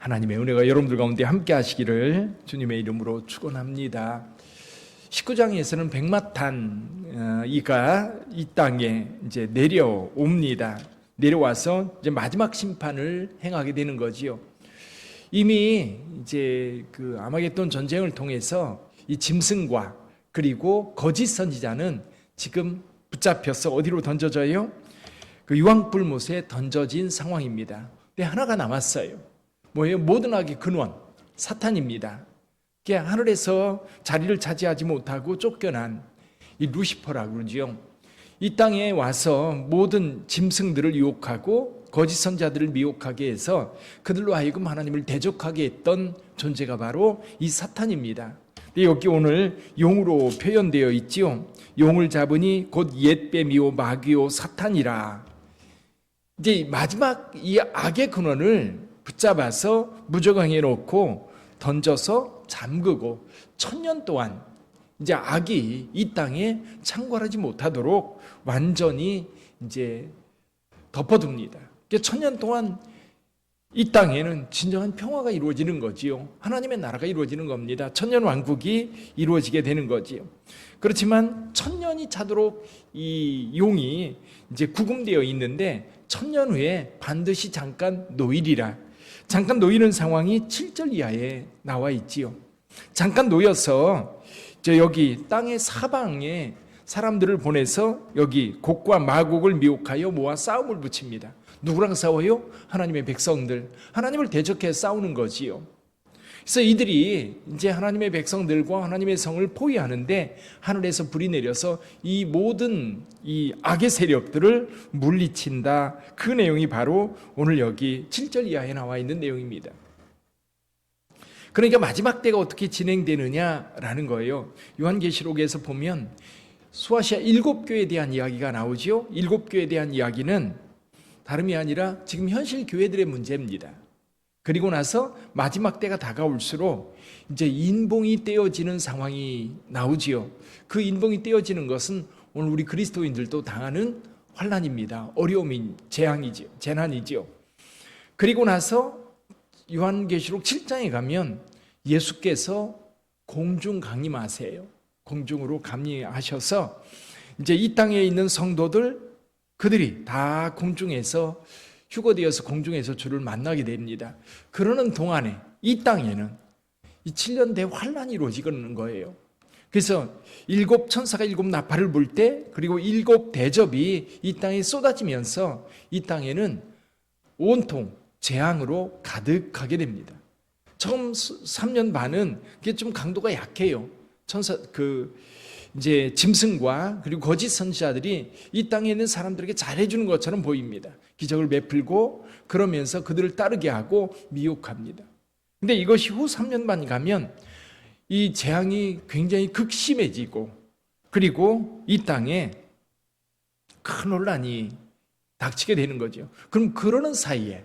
하나님의 은혜가 여러분들 가운데 함께 하시기를 주님의 이름으로 축원합니다. 19장에서는 백마탄이가 이 땅에 이제 내려옵니다. 내려와서 이제 마지막 심판을 행하게 되는 거지요. 이미 이제 그 아마겟돈 전쟁을 통해서 이 짐승과 그리고 거짓 선지자는 지금 붙잡혀서 어디로 던져져요? 그 유황불못에 던져진 상황입니다. 근데 하나가 남았어요. 뭐예요? 모든 악의 근원, 사탄입니다. 그게 하늘에서 자리를 차지하지 못하고 쫓겨난 이 루시퍼라고 그러죠. 이 땅에 와서 모든 짐승들을 유혹하고 거짓 선자들을 미혹하게 해서 그들로 하여금 하나님을 대적하게 했던 존재가 바로 이 사탄입니다. 근데 여기 오늘 용으로 표현되어 있지요. 용을 잡으니 곧 옛뱀이요 마귀요 사탄이라. 이제 마지막 이 악의 근원을 붙잡아서 무저강에 놓고 던져서 잠그고 1000년 동안 이제 악이 이 땅에 창궐하지 못하도록 완전히 이제 덮어둡니다. 1000년 동안 이 땅에는 진정한 평화가 이루어지는 거지요. 하나님의 나라가 이루어지는 겁니다. 1000년 왕국이 이루어지게 되는 거지요. 그렇지만 1000년이 차도록 이 용이 이제 구금되어 있는데 1000년 후에 반드시 잠깐 놓이리라. 잠깐 놓이는 상황이 7절 이하에 나와 있지요. 잠깐 놓여서 여기 땅의 사방에 사람들을 보내서 여기 곡과 마곡을 미혹하여 모아 싸움을 붙입니다. 누구랑 싸워요? 하나님의 백성들. 하나님을 대적해 싸우는 거지요. 그래서 이들이 이제 하나님의 백성들과 하나님의 성을 포위하는데 하늘에서 불이 내려서 이 모든 이 악의 세력들을 물리친다. 그 내용이 바로 오늘 여기 7절 이하에 나와 있는 내용입니다. 그러니까 마지막 때가 어떻게 진행되느냐라는 거예요. 요한계시록에서 보면 소아시아 7교회에 대한 이야기가 나오죠. 7교회에 대한 이야기는 다름이 아니라 지금 현실 교회들의 문제입니다. 그리고 나서 마지막 때가 다가올수록 이제 인봉이 떼어지는 상황이 나오지요. 그 인봉이 떼어지는 것은 오늘 우리 그리스도인들도 당하는 환난입니다. 어려움이 재난이지요. 그리고 나서 요한계시록 7장에 가면 예수께서 공중 강림하세요. 공중으로 강림하셔서 이제 이 땅에 있는 성도들 그들이 다 공중에서 휴거되어서 공중에서 주를 만나게 됩니다. 그러는 동안에 이 땅에는 이 7년 대환란이 이루어지는 거예요. 그래서 7 천사가 7 나팔을 불 때 그리고 7 대접이 이 땅에 쏟아지면서 이 땅에는 온통 재앙으로 가득하게 됩니다. 처음 3년 반은 그게 좀 강도가 약해요. 이제 짐승과 그리고 거짓 선지자들이 이 땅에 있는 사람들에게 잘해주는 것처럼 보입니다. 기적을 베풀고 그러면서 그들을 따르게 하고 미혹합니다. 근데 이것이 후 3년 반 가면 이 재앙이 굉장히 극심해지고 그리고 이 땅에 큰 혼란이 닥치게 되는 거죠. 그럼 그러는 사이에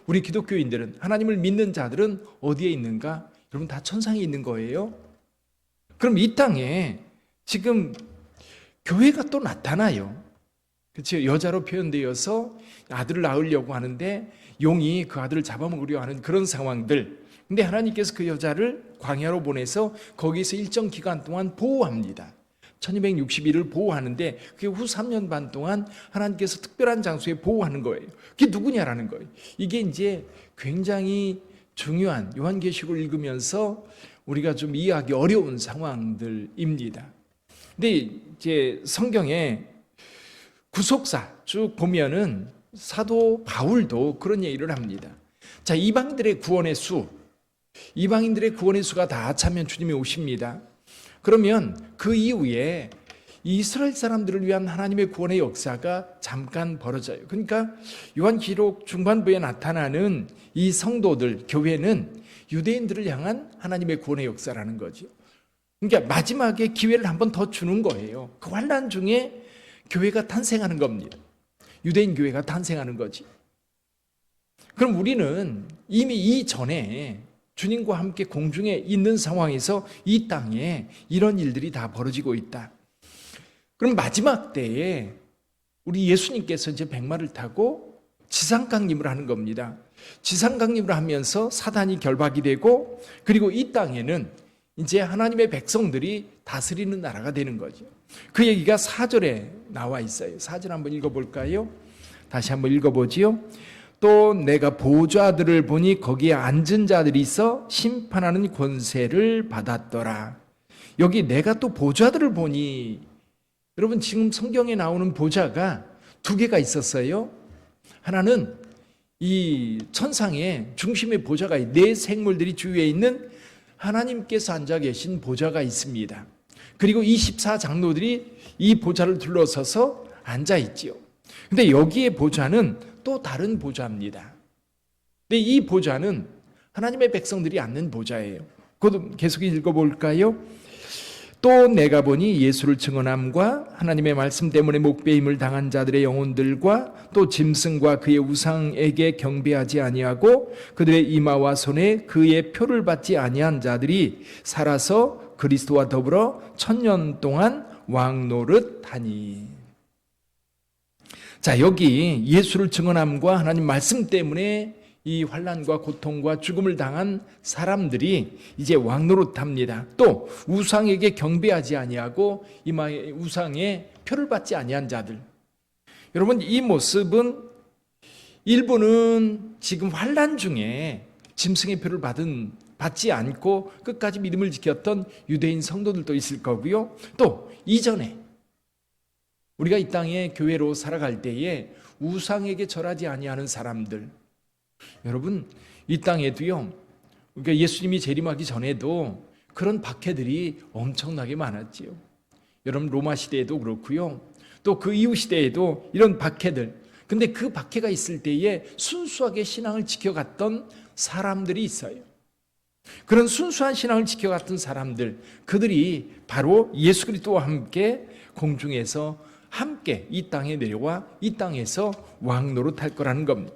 우리 기독교인들은 하나님을 믿는 자들은 어디에 있는가? 여러분 다 천상에 있는 거예요. 그럼 이 땅에 지금 교회가 또 나타나요. 그렇죠? 여자로 표현되어서 아들을 낳으려고 하는데 용이 그 아들을 잡아먹으려 하는 그런 상황들. 근데 하나님께서 그 여자를 광야로 보내서 거기서 일정 기간 동안 보호합니다. 1260일을 보호하는데 그게 후 3년 반 동안 하나님께서 특별한 장소에 보호하는 거예요. 그게 누구냐라는 거예요. 이게 이제 굉장히 중요한 요한계시록을 읽으면서 우리가 좀 이해하기 어려운 상황들입니다. 근데 이제 성경에 구속사 쭉 보면은 사도 바울도 그런 얘기를 합니다. 자, 이방인들의 구원의 수가 다 차면 주님이 오십니다. 그러면 그 이후에 이스라엘 사람들을 위한 하나님의 구원의 역사가 잠깐 벌어져요. 그러니까 요한계시록 중반부에 나타나는 이 성도들, 교회는 유대인들을 향한 하나님의 구원의 역사라는 거죠. 그러니까 마지막에 기회를 한 번 더 주는 거예요. 그 환난 중에 교회가 탄생하는 겁니다. 유대인 교회가 탄생하는 거지. 그럼 우리는 이미 이전에 주님과 함께 공중에 있는 상황에서 이 땅에 이런 일들이 다 벌어지고 있다. 그럼 마지막 때에 우리 예수님께서 이제 백마를 타고 지상 강림을 하는 겁니다. 지상 강림을 하면서 사단이 결박이 되고, 그리고 이 땅에는 이제 하나님의 백성들이 다스리는 나라가 되는 거죠. 그 얘기가 4절에 나와 있어요. 4절 한번 읽어볼까요? 다시 한번 읽어보지요. 또 내가 보좌들을 보니 거기에 앉은 자들이 있어 심판하는 권세를 받았더라. 여기 내가 또 보좌들을 보니, 여러분 지금 성경에 나오는 보좌가 두 개가 있었어요. 하나는 이 천상의 중심의 보좌가 네 생물들이 주위에 있는 하나님께서 앉아 계신 보좌가 있습니다. 그리고 24장로들이 이 보좌를 둘러서서 앉아 있지요. 근데 여기에 보좌는 또 다른 보좌입니다. 근데 이 보좌는 하나님의 백성들이 앉는 보좌예요. 그것도 계속 읽어볼까요? 또 내가 보니 예수를 증언함과 하나님의 말씀 때문에 목배임을 당한 자들의 영혼들과 또 짐승과 그의 우상에게 경배하지 아니하고 그들의 이마와 손에 그의 표를 받지 아니한 자들이 살아서 그리스도와 더불어 1000년 동안 왕노릇하니. 자, 여기 예수를 증언함과 하나님 말씀 때문에 이 환난과 고통과 죽음을 당한 사람들이 이제 왕노릇합니다. 또 우상에게 경배하지 아니하고 이마에 우상의 표를 받지 아니한 자들. 여러분, 이 모습은 일부는 지금 환난 중에 짐승의 표를 받지 않고 끝까지 믿음을 지켰던 유대인 성도들도 있을 거고요. 또 이전에 우리가 이 땅에 교회로 살아갈 때에 우상에게 절하지 아니하는 사람들, 여러분 이 땅에도요, 그러니까 예수님이 재림하기 전에도 그런 박해들이 엄청나게 많았지요. 여러분 로마 시대에도 그렇고요, 또 그 이후 시대에도 이런 박해들. 근데 그 박해가 있을 때에 순수하게 신앙을 지켜갔던 사람들이 있어요. 그런 순수한 신앙을 지켜갔던 사람들, 그들이 바로 예수 그리스도와 함께 공중에서 함께 이 땅에 내려와 이 땅에서 왕노릇할 거라는 겁니다.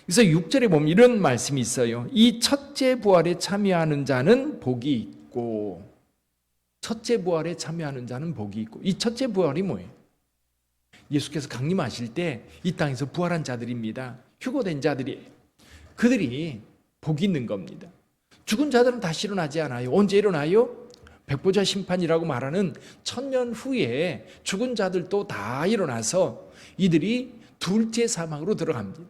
그래서 6절에 보면 이런 말씀이 있어요. 이 첫째 부활에 참여하는 자는 복이 있고. 첫째 부활에 참여하는 자는 복이 있고. 이 첫째 부활이 뭐예요? 예수께서 강림하실 때 이 땅에서 부활한 자들입니다. 휴거된 자들이에요. 그들이 복이 있는 겁니다. 죽은 자들은 다시 일어나지 않아요. 언제 일어나요? 백보자 심판이라고 말하는 1000년 후에 죽은 자들도 다 일어나서 이들이 둘째 사망으로 들어갑니다.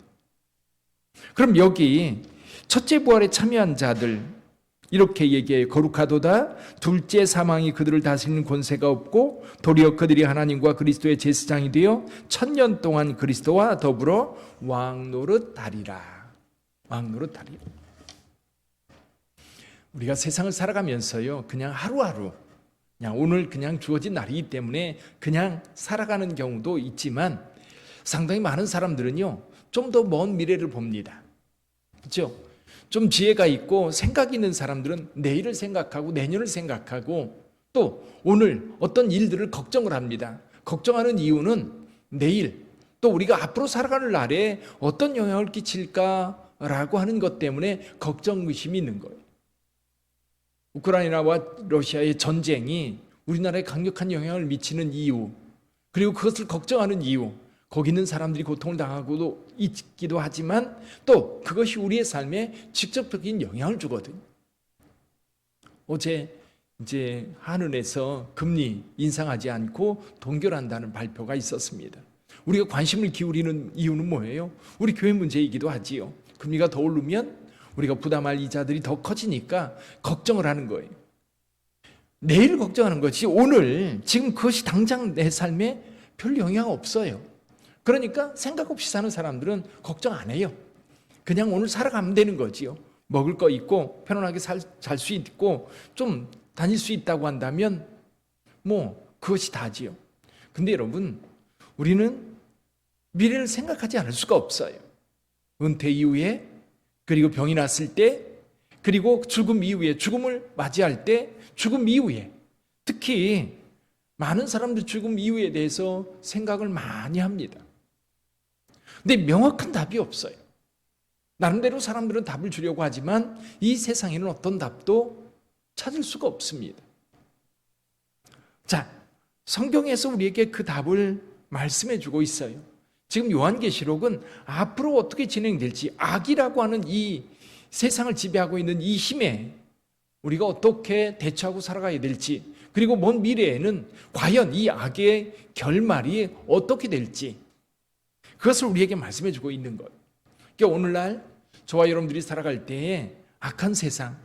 그럼 여기 첫째 부활에 참여한 자들 이렇게 얘기해요. 거룩하도다. 둘째 사망이 그들을 다스리는 권세가 없고 도리어 그들이 하나님과 그리스도의 제사장이 되어 1000년 동안 그리스도와 더불어 왕노릇하리라. 왕노릇하리라. 우리가 세상을 살아가면서요, 그냥 하루하루, 그냥 오늘 그냥 주어진 날이기 때문에 그냥 살아가는 경우도 있지만 상당히 많은 사람들은요, 좀 더 먼 미래를 봅니다. 그렇죠? 좀 지혜가 있고 생각 있는 사람들은 내일을 생각하고 내년을 생각하고 또 오늘 어떤 일들을 걱정을 합니다. 걱정하는 이유는 내일 또 우리가 앞으로 살아가는 날에 어떤 영향을 끼칠까라고 하는 것 때문에 걱정, 의심이 있는 거예요. 우크라이나와 러시아의 전쟁이 우리나라에 강력한 영향을 미치는 이유, 그리고 그것을 걱정하는 이유, 거기 있는 사람들이 고통을 당하고도 있기도 하지만 또 그것이 우리의 삶에 직접적인 영향을 주거든요. 어제 이제 한은에서 금리 인상하지 않고 동결한다는 발표가 있었습니다. 우리가 관심을 기울이는 이유는 뭐예요? 우리 교회 문제이기도 하지요. 금리가 더 오르면 우리가 부담할 이자들이 더 커지니까 걱정을 하는 거예요. 내일 걱정하는 거지 오늘 지금 그것이 당장 내 삶에 별 영향 없어요. 그러니까 생각 없이 사는 사람들은 걱정 안 해요. 그냥 오늘 살아가면 되는 거지요. 먹을 거 있고 편안하게 잘 수 있고 좀 다닐 수 있다고 한다면 뭐 그것이 다지요. 근데 여러분, 우리는 미래를 생각하지 않을 수가 없어요. 은퇴 이후에, 그리고 병이 났을 때, 그리고 죽음 이후에, 죽음을 맞이할 때, 죽음 이후에, 특히 많은 사람들 죽음 이후에 대해서 생각을 많이 합니다. 근데 명확한 답이 없어요. 나름대로 사람들은 답을 주려고 하지만 이 세상에는 어떤 답도 찾을 수가 없습니다. 자, 성경에서 우리에게 그 답을 말씀해 주고 있어요. 지금 요한계시록은 앞으로 어떻게 진행될지, 악이라고 하는 이 세상을 지배하고 있는 이 힘에 우리가 어떻게 대처하고 살아가야 될지, 그리고 먼 미래에는 과연 이 악의 결말이 어떻게 될지, 그것을 우리에게 말씀해 주고 있는 것. 그러니까 오늘날 저와 여러분들이 살아갈 때에 악한 세상,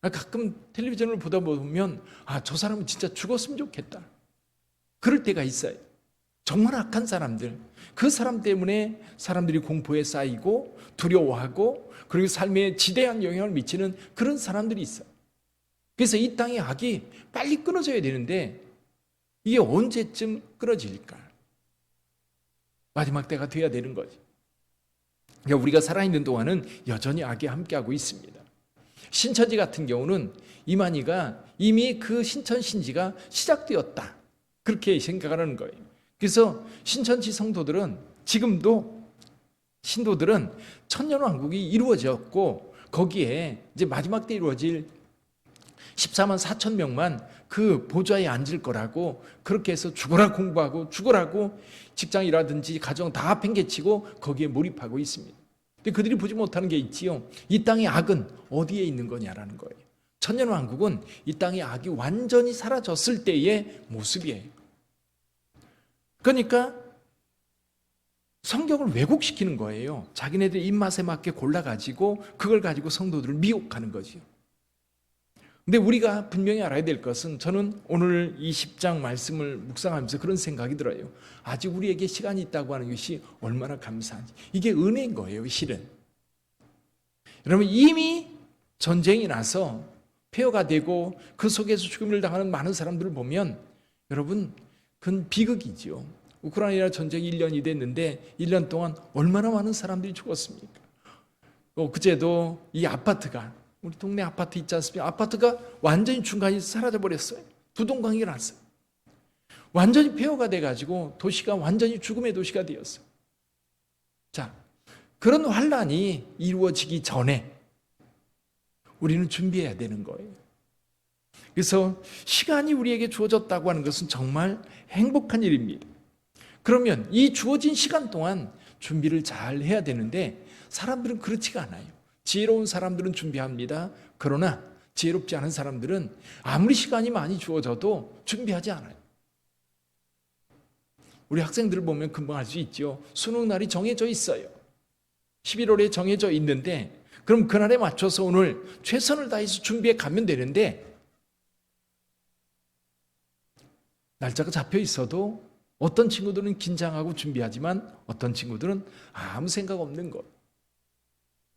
가끔 텔레비전을 보다 보면 저 사람은 진짜 죽었으면 좋겠다, 그럴 때가 있어요. 정말 악한 사람들, 그 사람 때문에 사람들이 공포에 쌓이고 두려워하고, 그리고 삶에 지대한 영향을 미치는 그런 사람들이 있어요. 그래서 이 땅의 악이 빨리 끊어져야 되는데 이게 언제쯤 끊어질까? 마지막 때가 돼야 되는 거지. 그러니까 우리가 살아있는 동안은 여전히 악이 함께하고 있습니다. 신천지 같은 경우는 이만희가 이미 그 신천신지가 시작되었다, 그렇게 생각하는 거예요. 그래서 신천지 성도들은, 지금도 신도들은 천년왕국이 이루어졌고, 거기에 이제 마지막 때 이루어질 14만 4천 명만 그 보좌에 앉을 거라고, 그렇게 해서 죽어라 공부하고 죽어라고 직장이라든지 가정 다 팽개치고 거기에 몰입하고 있습니다. 근데 그들이 보지 못하는 게 있지요. 이 땅의 악은 어디에 있는 거냐라는 거예요. 천년왕국은 이 땅의 악이 완전히 사라졌을 때의 모습이에요. 그러니까 성경을 왜곡시키는 거예요. 자기네들 입맛에 맞게 골라가지고 그걸 가지고 성도들을 미혹하는 거지요. 근데 우리가 분명히 알아야 될 것은, 저는 오늘 이 10장 말씀을 묵상하면서 그런 생각이 들어요. 아직 우리에게 시간이 있다고 하는 것이 얼마나 감사한지. 이게 은혜인 거예요, 실은. 여러분, 이미 전쟁이 나서 폐허가 되고 그 속에서 죽음을 당하는 많은 사람들을 보면, 여러분, 그건 비극이죠. 우크라이나 전쟁이 1년이 됐는데 1년 동안 얼마나 많은 사람들이 죽었습니까? 그제도 이 아파트가, 우리 동네 아파트 있지 않습니까? 아파트가 완전히 중간에 사라져버렸어요. 부동강이 났어요. 완전히 폐허가 돼가지고 도시가 완전히 죽음의 도시가 되었어요. 자, 그런 환란이 이루어지기 전에 우리는 준비해야 되는 거예요. 그래서 시간이 우리에게 주어졌다고 하는 것은 정말 행복한 일입니다. 그러면 이 주어진 시간 동안 준비를 잘 해야 되는데, 사람들은 그렇지가 않아요. 지혜로운 사람들은 준비합니다. 그러나 지혜롭지 않은 사람들은 아무리 시간이 많이 주어져도 준비하지 않아요. 우리 학생들을 보면 금방 알 수 있죠. 수능 날이 정해져 있어요. 11월에 정해져 있는데, 그럼 그날에 맞춰서 오늘 최선을 다해서 준비해 가면 되는데, 날짜가 잡혀 있어도 어떤 친구들은 긴장하고 준비하지만 어떤 친구들은 아무 생각 없는 것.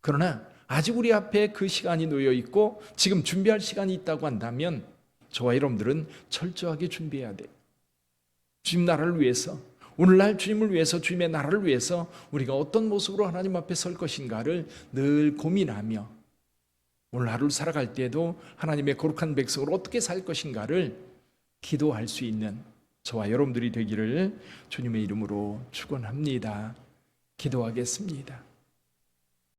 그러나 아직 우리 앞에 그 시간이 놓여 있고 지금 준비할 시간이 있다고 한다면 저와 여러분들은 철저하게 준비해야 돼요. 주님 나라를 위해서, 오늘날 주님을 위해서, 주님의 나라를 위해서 우리가 어떤 모습으로 하나님 앞에 설 것인가를 늘 고민하며, 오늘 하루를 살아갈 때에도 하나님의 거룩한 백성으로 어떻게 살 것인가를 기도할 수 있는 저와 여러분들이 되기를 주님의 이름으로 축원합니다. 기도하겠습니다.